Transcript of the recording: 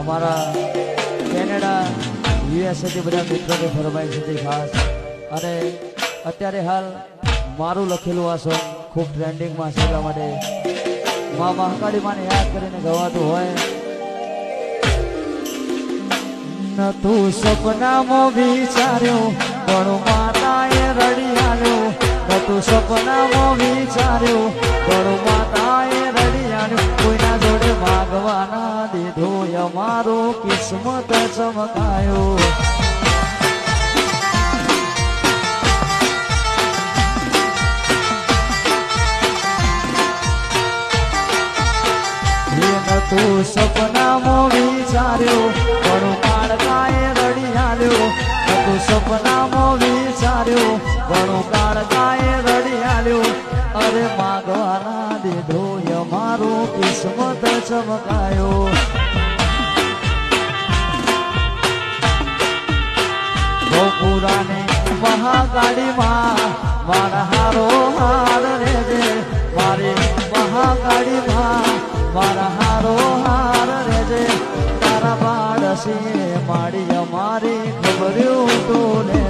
અમારા કેનેડા યુએસએથી બધા મિત્રોને ફરમાઈશ હતી ખાસ. અને અત્યારે હાલ મારું લખેલું આ સોંગ ખૂબ ટ્રેન્ડિંગમાં છે. એટલા માટે મા મહાકાળી માને યાદ કરીને ગવાતું હોય. નતું સપનામાં વિચાર્યું પણ માતાએ રડી આવ્યો. નતું સપનામાં વિચાર્યું પણ માતાએ રડી આવ્યો. કોઈના જોડે માગવાના દીધો અમારો કિસ્મત ચમકાયો. નતું સપનામાં વિચાર્યું પણ કાળકાએ રડી આવ્યો. નતું સપનામાં વિચાર્યું પણ કાળકાએ રડી આવ્યો. અરે માગવાના દીધો અમારો કિસ્મત ચમકાયો. ગોપુરાની મહાકાળીમાં મારા હારો હાર રેજે. મારી મહાકાળીમાં મારા હારો હાર રેજે. તારા બાળસી માડી અમારી ખબર્યું તો લે.